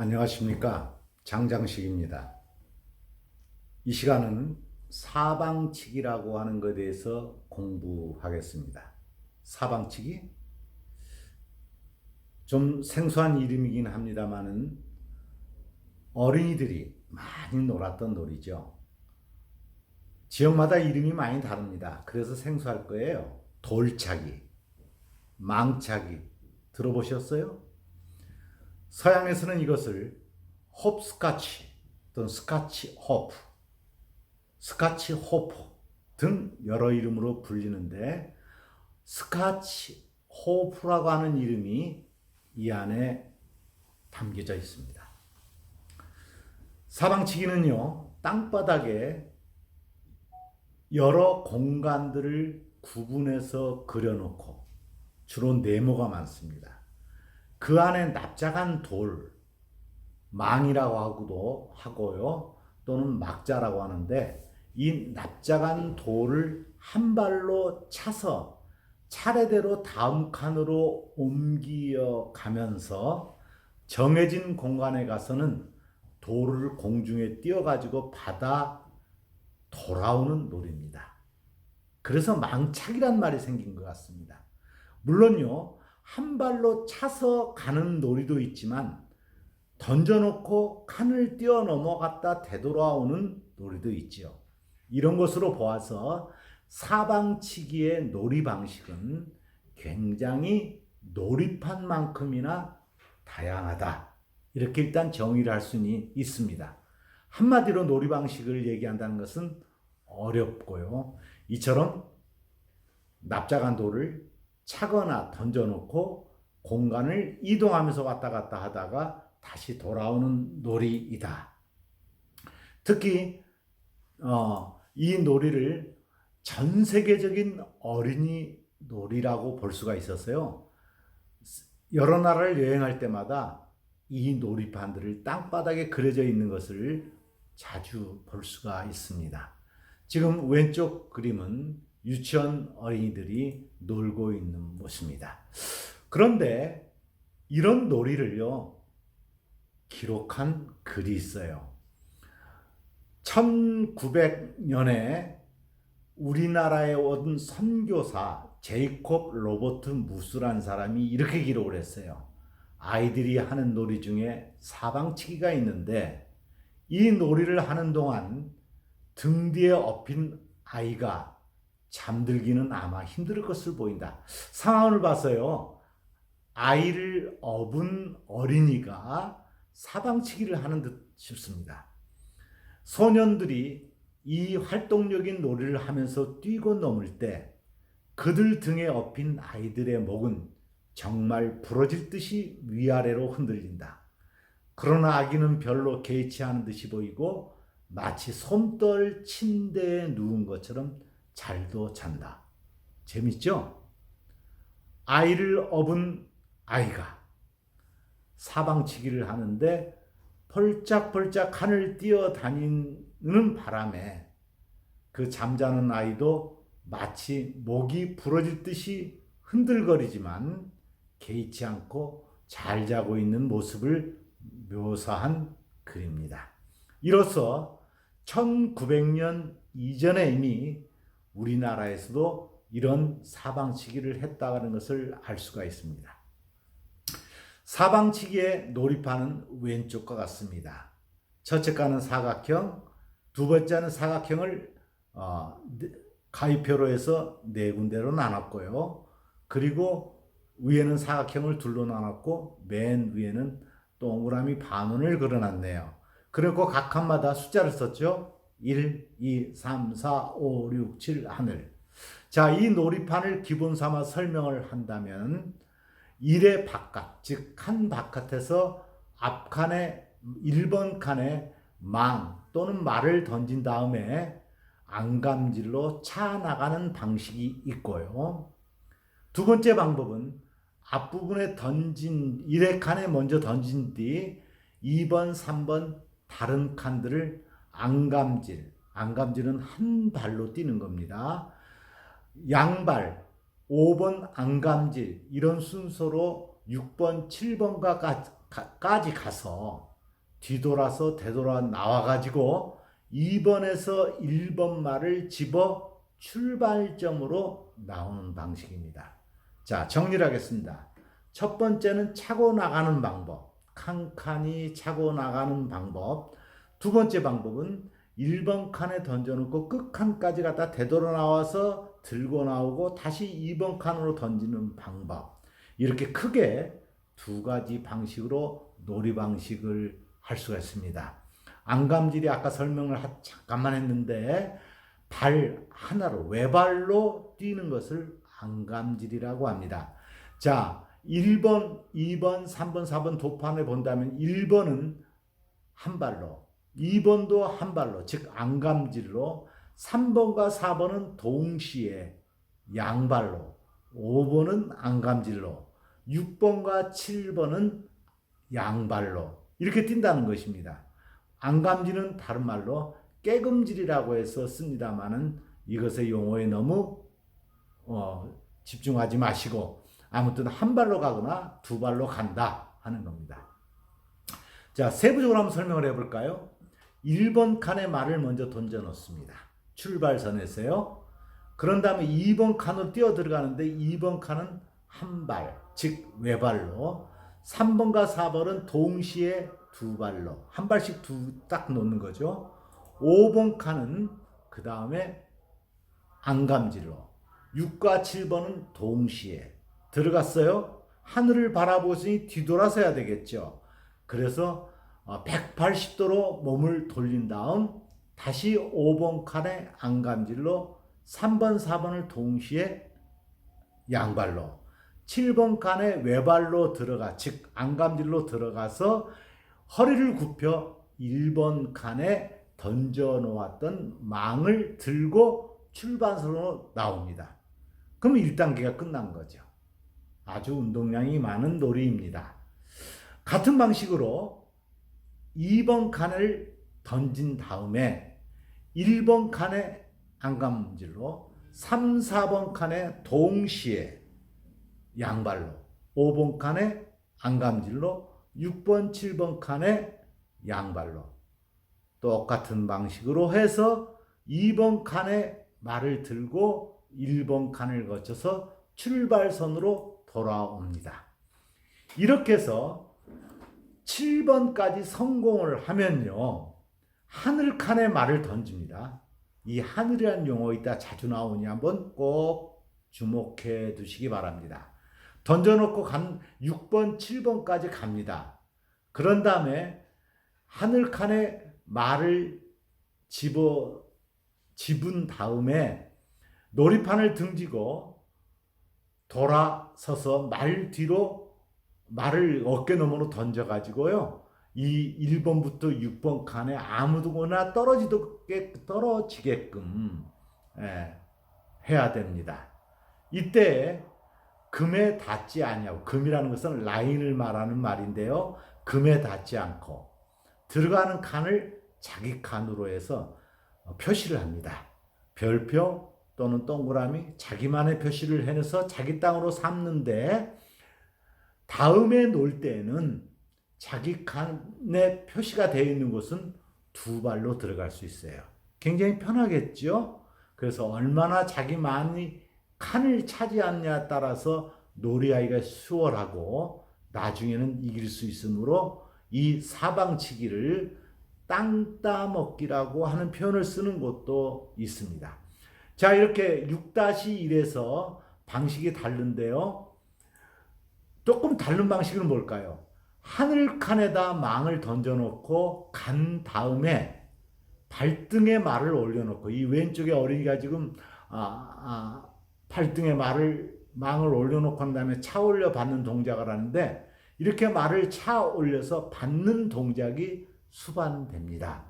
안녕하십니까. 장장식입니다. 이 시간은 사방치기라고 하는 것에 대해서 공부하겠습니다. 사방치기? 좀 생소한 이름이긴 합니다만은 어린이들이 많이 놀았던 놀이죠. 지역마다 이름이 많이 다릅니다. 그래서 생소할 거예요. 돌차기, 망차기 들어보셨어요? 서양에서는 이것을 홉스카치 또는 스카치 호프, 스카치 호프 등 여러 이름으로 불리는데 스카치 호프라고 하는 이름이 이 안에 담겨져 있습니다. 사방치기는요, 땅바닥에 여러 공간들을 구분해서 그려놓고 주로 네모가 많습니다. 그 안에 납작한 돌, 망이라고 하고요, 또는 막자라고 하는데 이 납작한 돌을 한 발로 차서 차례대로 다음 칸으로 옮겨 가면서 정해진 공간에 가서는 돌을 공중에 띄워가지고 받아 돌아오는 놀이입니다. 그래서 망차기란 말이 생긴 것 같습니다. 물론요, 한 발로 차서 가는 놀이도 있지만 던져놓고 칸을 뛰어 넘어갔다 되돌아오는 놀이도 있죠. 이런 것으로 보아서 사방치기의 놀이 방식은 굉장히 놀이판만큼이나 다양하다. 이렇게 일단 정의를 할 수는 있습니다. 한마디로 놀이 방식을 얘기한다는 것은 어렵고요. 이처럼 납작한 돌을 차거나 던져놓고 공간을 이동하면서 왔다 갔다 하다가 다시 돌아오는 놀이이다. 특히 이 놀이를 전 세계적인 어린이 놀이라고 볼 수가 있었어요. 여러 나라를 여행할 때마다 이 놀이판들을 땅바닥에 그려져 있는 것을 자주 볼 수가 있습니다. 지금 왼쪽 그림은 유치원 어린이들이 놀고 있는 모습입니다. 그런데 이런 놀이를요, 기록한 글이 있어요. 1900년에 우리나라에 온 선교사 제이콥 로버트 무스라는 사람이 이렇게 기록을 했어요. 아이들이 하는 놀이 중에 사방치기가 있는데 이 놀이를 하는 동안 등 뒤에 업힌 아이가 잠들기는 아마 힘들 것을 보인다. 상황을 봐서요, 아이를 업은 어린이가 사방치기를 하는 듯 싶습니다. 소년들이 이 활동적인 놀이를 하면서 뛰고 넘을 때 그들 등에 업힌 아이들의 목은 정말 부러질 듯이 위아래로 흔들린다. 그러나 아기는 별로 개의치 않은 듯이 보이고 마치 솜떨 침대에 누운 것처럼 잘도 잔다. 재밌죠? 아이를 업은 아이가 사방치기를 하는데 펄짝펄짝 하늘 뛰어다니는 바람에 그 잠자는 아이도 마치 목이 부러질 듯이 흔들거리지만 개의치 않고 잘 자고 있는 모습을 묘사한 글입니다. 이로써 1900년 이전에 이미 우리나라에서도 이런 사방치기를 했다는 것을 알 수가 있습니다. 사방치기의 놀이판은 왼쪽과 같습니다. 첫째 칸은 사각형, 두 번째는 사각형을 가위표로 해서 네 군데로 나눴고요. 그리고 위에는 사각형을 둘로 나눴고 맨 위에는 동그라미 반원을 그려놨네요. 그리고 각 칸마다 숫자를 썼죠. 1, 2, 3, 4, 5, 6, 7 하늘. 자, 이 놀이판을 기본 삼아 설명을 한다면 1의 바깥, 즉 칸 바깥에서 앞칸에 1번 칸에 망 또는 말을 던진 다음에 안감질로 차 나가는 방식이 있고요. 두 번째 방법은 앞부분에 던진 1의 칸에 먼저 던진 뒤 2번, 3번 다른 칸들을 안감질은 한 발로 뛰는 겁니다. 양발, 5번 안감질 이런 순서로 6번, 7번과 까지 가서 뒤돌아서 되돌아 나와가지고 2번에서 1번 말을 집어 출발점으로 나오는 방식입니다. 자, 정리를 하겠습니다. 첫 번째는 차고 나가는 방법, 칸칸이 차고 나가는 방법. 두 번째 방법은 1번 칸에 던져놓고 끝칸까지 갖다 되돌아 나와서 들고 나오고 다시 2번 칸으로 던지는 방법. 이렇게 크게 두 가지 방식으로 놀이 방식을 할 수가 있습니다. 안감질이 아까 설명을 잠깐만 했는데 발 하나로 외발로 뛰는 것을 안감질이라고 합니다. 자, 1번, 2번, 3번, 4번 도판을 본다면 1번은 한 발로, 2번도 한 발로, 즉 안감질로, 3번과 4번은 동시에 양발로, 5번은 안감질로, 6번과 7번은 양발로 이렇게 뛴다는 것입니다. 안감질은 다른 말로 깨금질이라고 해서 씁니다만은 이것의 용어에 너무 집중하지 마시고 아무튼 한 발로 가거나 두 발로 간다 하는 겁니다. 자, 세부적으로 한번 설명을 해볼까요? 1번 칸에 말을 먼저 던져 놓습니다. 출발선에서요. 그런 다음에 2번 칸으로 뛰어 들어가는데 2번 칸은 한 발, 즉 외발로, 3번과 4번은 동시에 두 발로, 한 발씩 딱 놓는 거죠. 5번 칸은 그 다음에 안감질로, 6과 7번은 동시에 들어갔어요. 하늘을 바라보시니 뒤돌아서야 되겠죠. 그래서 180도로 몸을 돌린 다음 다시 5번 칸에 안감질로, 3번, 4번을 동시에 양발로, 7번 칸에 외발로 들어가, 즉 안감질로 들어가서 허리를 굽혀 1번 칸에 던져 놓았던 망을 들고 출발선으로 나옵니다. 그럼 1단계가 끝난 거죠. 아주 운동량이 많은 놀이입니다. 같은 방식으로 2번 칸을 던진 다음에 1번 칸에 안감질로, 3, 4번 칸에 동시에 양발로, 5번 칸에 안감질로, 6번, 7번 칸에 양발로 똑같은 방식으로 해서 2번 칸에 말을 들고 1번 칸을 거쳐서 출발선으로 돌아옵니다. 이렇게 해서 7번까지 성공을 하면요, 하늘 칸에 말을 던집니다. 이 하늘이라는 용어 이따 자주 나오니 한번 꼭 주목해 두시기 바랍니다. 던져놓고 6번, 7번까지 갑니다. 그런 다음에 하늘 칸에 말을 집은 다음에 놀이판을 등지고 돌아서서 말 뒤로 말을 어깨너머로 던져가지고요, 이 1번부터 6번 칸에 아무도나 떨어지게끔 해야 됩니다. 이때 금에 닿지 않냐고, 금이라는 것은 라인을 말하는 말인데요, 금에 닿지 않고 들어가는 칸을 자기 칸으로 해서 표시를 합니다. 별표 또는 동그라미, 자기만의 표시를 해내서 자기 땅으로 삼는데, 다음에 놀 때는 자기 칸에 표시가 되어 있는 곳은 두 발로 들어갈 수 있어요. 굉장히 편하겠죠? 그래서 얼마나 자기만이 칸을 차지하느냐에 따라서 놀이하기가 수월하고 나중에는 이길 수 있으므로 이 사방치기를 땅 따먹기라고 하는 표현을 쓰는 곳도 있습니다. 자, 이렇게 6-1에서 방식이 다른데요, 조금 다른 방식은 뭘까요? 하늘 칸에다 망을 던져놓고 간 다음에 발등에 말을 올려놓고, 이 왼쪽에 어린이가 지금 발등에 망을 올려놓고 한 다음에 차 올려 받는 동작을 하는데, 이렇게 말을 차 올려서 받는 동작이 수반됩니다.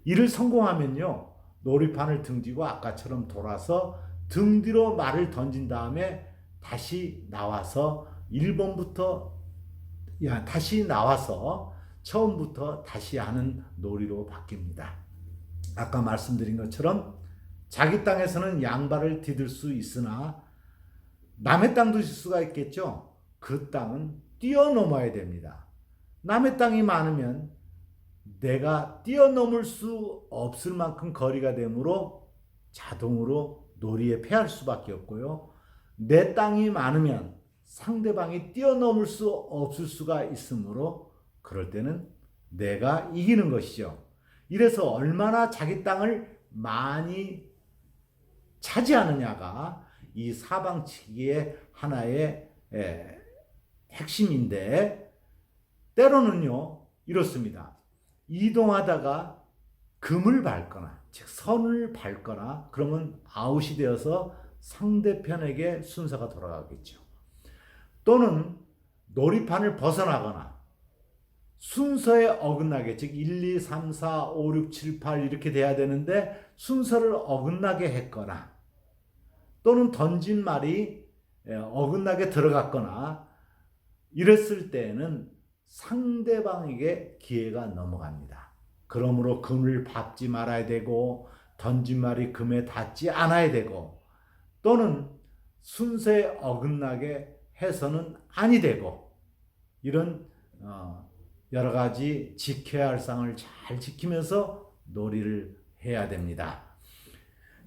이를 성공하면요, 놀이판을 등지고 아까처럼 돌아서 등 뒤로 말을 던진 다음에 다시 나와서 1번부터 다시 나와서 처음부터 다시 하는 놀이로 바뀝니다. 아까 말씀드린 것처럼 자기 땅에서는 양발을 디딜 수 있으나 남의 땅도 있을 수가 있겠죠. 그 땅은 뛰어넘어야 됩니다. 남의 땅이 많으면 내가 뛰어넘을 수 없을 만큼 거리가 되므로 자동으로 놀이에 패할 수밖에 없고요. 내 땅이 많으면 상대방이 뛰어넘을 수 없을 수가 있으므로 그럴 때는 내가 이기는 것이죠. 이래서 얼마나 자기 땅을 많이 차지하느냐가 이 사방치기의 하나의 핵심인데, 때로는요 이렇습니다. 이동하다가 금을 밟거나 즉 선을 밟거나 그러면 아웃이 되어서 상대편에게 순서가 돌아가겠죠. 또는 놀이판을 벗어나거나 순서에 어긋나게, 즉 1, 2, 3, 4, 5, 6, 7, 8 이렇게 돼야 되는데 순서를 어긋나게 했거나, 또는 던진 말이 어긋나게 들어갔거나 이랬을 때는 상대방에게 기회가 넘어갑니다. 그러므로 금을 밟지 말아야 되고 던진 말이 금에 닿지 않아야 되고, 또는 순서에 어긋나게 해서는 아니 되고, 이런 여러 가지 지켜야 할 상을 잘 지키면서 놀이를 해야 됩니다.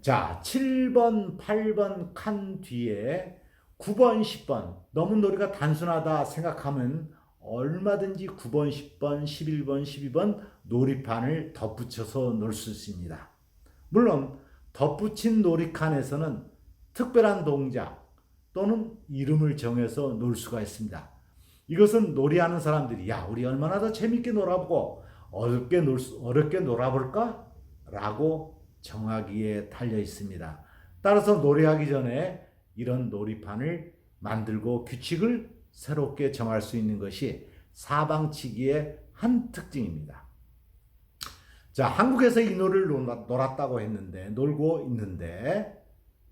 자, 7번, 8번 칸 뒤에 9번, 10번, 너무 놀이가 단순하다 생각하면 얼마든지 9번, 10번, 11번, 12번 놀이판을 덧붙여서 놀 수 있습니다. 물론 덧붙인 놀이칸에서는 특별한 동작 또는 이름을 정해서 놀 수가 있습니다. 이것은 놀이하는 사람들이 야, 우리 얼마나 더 재밌게 놀아보고 어렵게 놀아볼까? 라고 정하기에 달려 있습니다. 따라서 놀이하기 전에 이런 놀이판을 만들고 규칙을 새롭게 정할 수 있는 것이 사방치기의 한 특징입니다. 자, 한국에서 이 놀이를 놀고 있는데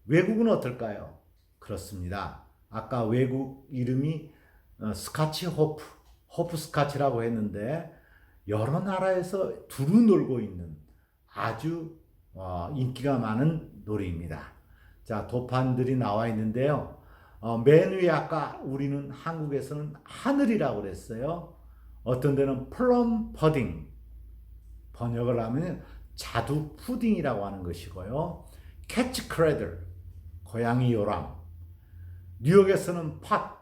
외국은 어떨까요? 그렇습니다. 아까 외국 이름이 스카치 호프 스카치라고 했는데 여러 나라에서 두루 놀고 있는 아주 인기가 많은 놀이입니다. 자, 도판들이 나와 있는데요. 맨 위에 아까 우리는 한국에서는 하늘이라고 그랬어요. 어떤 데는 플럼 퍼딩, 번역을 하면 자두 푸딩이라고 하는 것이고요. 캐치 크레들, 고양이 요람, 뉴욕에서는 팟,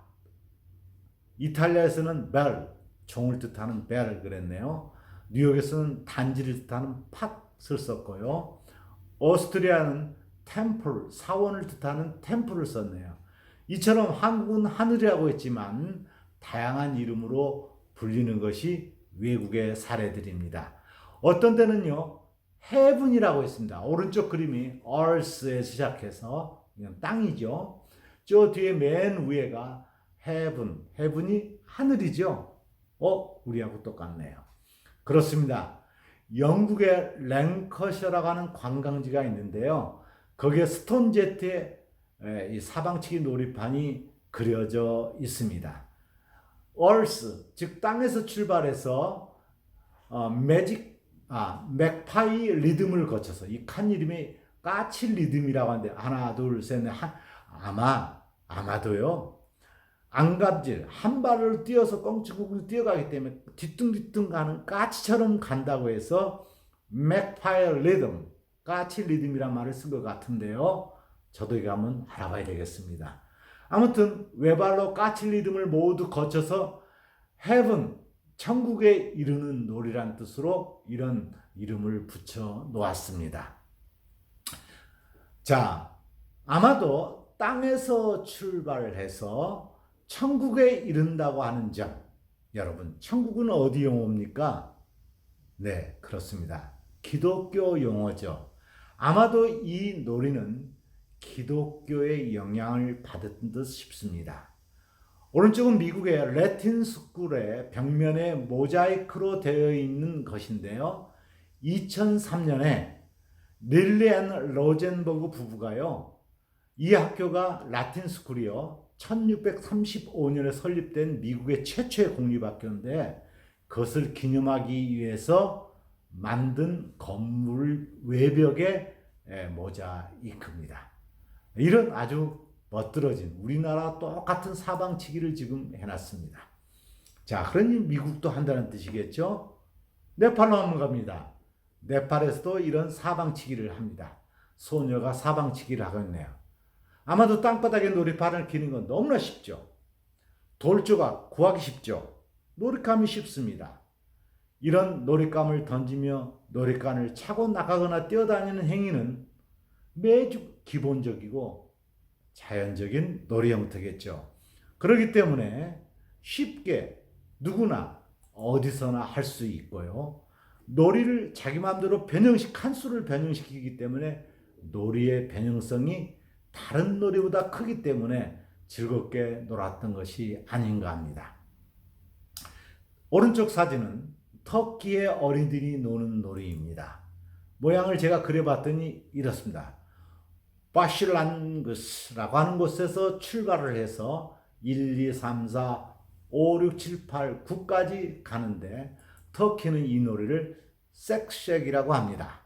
이탈리아에서는 벨, 종을 뜻하는 벨을 그랬네요. 뉴욕에서는 단지를 뜻하는 팟을 썼고요. 오스트리아는 템플, 사원을 뜻하는 템플을 썼네요. 이처럼 한국은 하늘이라고 했지만 다양한 이름으로 불리는 것이 외국의 사례들입니다. 어떤 데는요, heaven이라고 했습니다. 오른쪽 그림이 earth에 시작해서 그냥 땅이죠. 저 뒤에 맨 위에가 heaven, heaven이 하늘이죠. 우리하고 똑같네요. 그렇습니다. 영국의 랭커셔라고 하는 관광지가 있는데요. 거기에 스톤제트의 이 사방치기 놀이판이 그려져 있습니다. earth, 즉 땅에서 출발해서 맥파이 리듬을 거쳐서, 이 칸 이름이 까치 리듬이라고 하는데 하나 둘 셋 넷, 아마도요 안갑질 한 발을 뛰어서 껑충껑충 뛰어가기 때문에 뒤뚱뒤뚱 가는 까치처럼 간다고 해서 맥파이 리듬, 까치 리듬이란 말을 쓴 것 같은데요. 저도 이거 한번 알아봐야 되겠습니다. 아무튼 외발로 까치 리듬을 모두 거쳐서 heaven, 천국에 이르는 놀이란 뜻으로 이런 이름을 붙여 놓았습니다. 자, 아마도 땅에서 출발해서 천국에 이른다고 하는 점, 여러분, 천국은 어디 용어입니까? 네, 그렇습니다. 기독교 용어죠. 아마도 이 놀이는 기독교의 영향을 받은 듯 싶습니다. 오른쪽은 미국의 레틴 스쿨의 벽면에 모자이크로 되어 있는 것인데요. 2003년에 릴리 앤 로젠버그 부부가요, 이 학교가 라틴 스쿨이요, 1635년에 설립된 미국의 최초의 공립학교인데 그것을 기념하기 위해서 만든 건물 외벽의 모자이크입니다. 이런 아주 멋들어진 우리나라 똑같은 사방치기를 지금 해놨습니다. 자, 그러니 미국도 한다는 뜻이겠죠? 네팔로 한번 갑니다. 네팔에서도 이런 사방치기를 합니다. 소녀가 사방치기를 하겠네요. 아마도 땅바닥에 놀이판을 기는 건 너무나 쉽죠. 돌조각 구하기 쉽죠. 놀이감이 쉽습니다. 이런 놀잇감을 던지며 놀잇감을 차고 나가거나 뛰어다니는 행위는 매주 기본적이고 자연적인 놀이 형태겠죠. 그렇기 때문에 쉽게 누구나 어디서나 할 수 있고요. 놀이를 자기 마음대로 칸수를 변형시키기 때문에 놀이의 변형성이 다른 놀이보다 크기 때문에 즐겁게 놀았던 것이 아닌가 합니다. 오른쪽 사진은 터키의 어린이들이 노는 놀이입니다. 모양을 제가 그려봤더니 이렇습니다. 바실란그스라고 하는 곳에서 출발을 해서 1, 2, 3, 4, 5, 6, 7, 8, 9까지 가는데 터키는 이 놀이를 섹쉑이라고 합니다.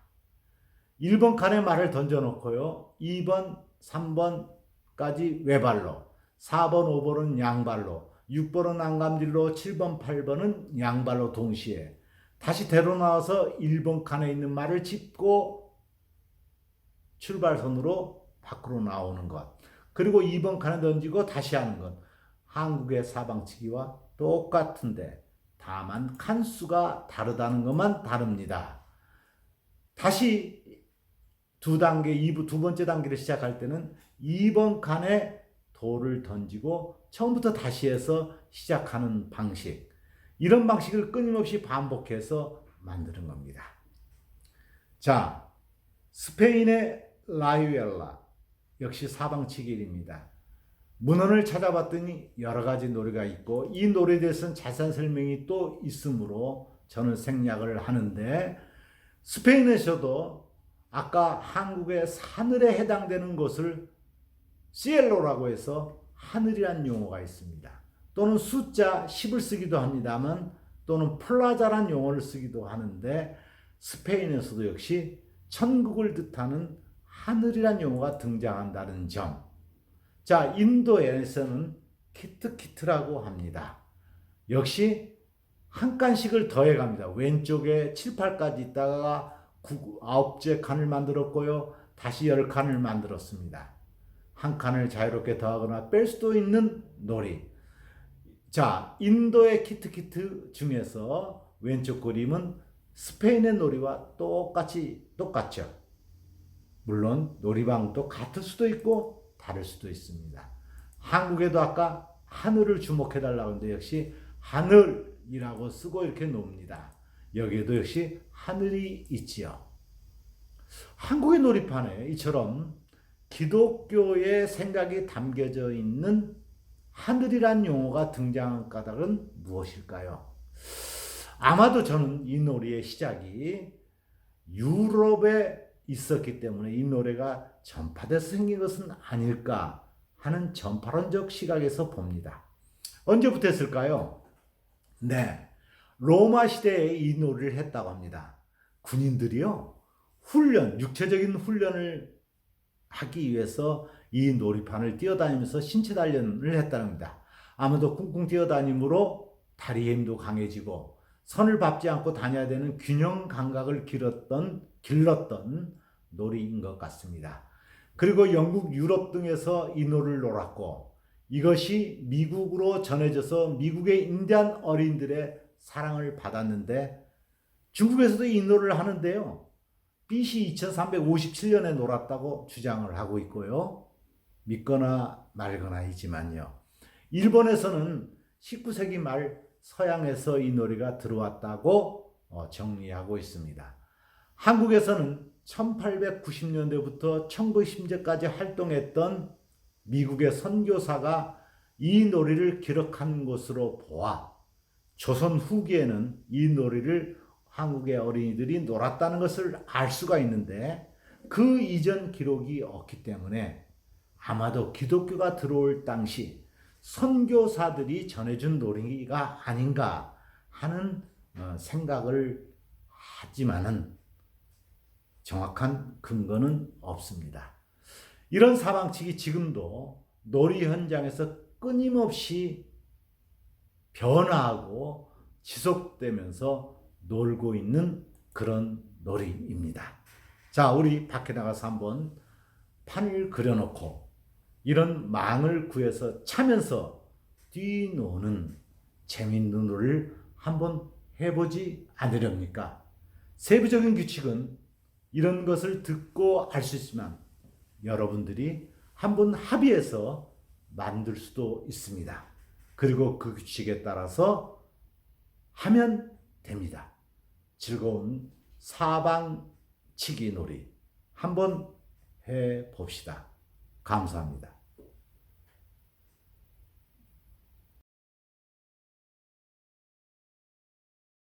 1번 칸에 말을 던져놓고요. 2번, 3번까지 외발로, 4번, 5번은 양발로, 6번은 안감질로, 7번, 8번은 양발로 동시에 다시 대로 나와서 1번 칸에 있는 말을 짚고 출발선으로 밖으로 나오는 것. 그리고 2번 칸에 던지고 다시 하는 것. 한국의 사방치기와 똑같은데 다만 칸수가 다르다는 것만 다릅니다. 다시 두 번째 단계를 시작할 때는 2번 칸에 돌을 던지고 처음부터 다시 해서 시작하는 방식. 이런 방식을 끊임없이 반복해서 만드는 겁니다. 자, 스페인의 라유엘라 역시 사방치기입니다. 문헌을 찾아봤더니 여러 가지 노래가 있고 이 노래에 대해서는 자세한 설명이 또 있으므로 저는 생략을 하는데 스페인에서도 아까 한국의 하늘에 해당되는 것을 시엘로라고 해서 하늘이란 용어가 있습니다. 또는 숫자 10을 쓰기도 합니다만 또는 플라자란 용어를 쓰기도 하는데 스페인에서도 역시 천국을 뜻하는 하늘이란 용어가 등장한다는 점. 자, 인도에서는 키트키트라고 합니다. 역시 한 칸씩을 더해갑니다. 왼쪽에 7, 8까지 있다가 9째 칸을 만들었고요. 다시 10칸을 만들었습니다. 한 칸을 자유롭게 더하거나 뺄 수도 있는 놀이. 자, 인도의 키트키트 중에서 왼쪽 그림은 스페인의 놀이와 똑같죠. 물론 놀이방도 같을 수도 있고 다를 수도 있습니다. 한국에도 아까 하늘을 주목해달라고 하는데 역시 하늘이라고 쓰고 이렇게 놓습니다. 여기에도 역시 하늘이 있지요. 한국의 놀이판에 이처럼 기독교의 생각이 담겨져 있는 하늘이란 용어가 등장한 까닭은 무엇일까요? 아마도 저는 이 놀이의 시작이 유럽에 있었기 때문에 이 노래가 전파돼서 생긴 것은 아닐까 하는 전파론적 시각에서 봅니다. 언제부터 했을까요? 네, 로마 시대에 이 놀이를 했다고 합니다. 군인들이요, 육체적인 훈련을 하기 위해서 이 놀이판을 뛰어다니면서 신체 단련을 했다는 겁니다. 아무도 쿵쿵 뛰어다님으로 다리의 힘도 강해지고 선을 밟지 않고 다녀야 되는 균형 감각을 길렀던 놀이인 것 같습니다. 그리고 영국, 유럽 등에서 이 놀이를 놀았고 이것이 미국으로 전해져서 미국의 인디안 어린이들의 사랑을 받았는데 중국에서도 이 놀이를 하는데요. BC 2357년에 놀았다고 주장을 하고 있고요. 믿거나 말거나이지만요. 일본에서는 19세기 말 서양에서 이 놀이가 들어왔다고 정리하고 있습니다. 한국에서는 1890년대부터 1910년까지 활동했던 미국의 선교사가 이 놀이를 기록한 것으로 보아 조선 후기에는 이 놀이를 한국의 어린이들이 놀았다는 것을 알 수가 있는데 그 이전 기록이 없기 때문에 아마도 기독교가 들어올 당시 선교사들이 전해준 놀이가 아닌가 하는 생각을 하지만은 정확한 근거는 없습니다. 이런 사방치기 지금도 놀이 현장에서 끊임없이 변화하고 지속되면서 놀고 있는 그런 놀이입니다. 자, 우리 밖에 나가서 한번 판을 그려놓고 이런 망을 구해서 차면서 뛰노는 재밌는 놀이를 한번 해보지 않으렵니까? 세부적인 규칙은 이런 것을 듣고 알 수 있지만 여러분들이 한번 합의해서 만들 수도 있습니다. 그리고 그 규칙에 따라서 하면 됩니다. 즐거운 사방치기 놀이 한번 해봅시다. 감사합니다.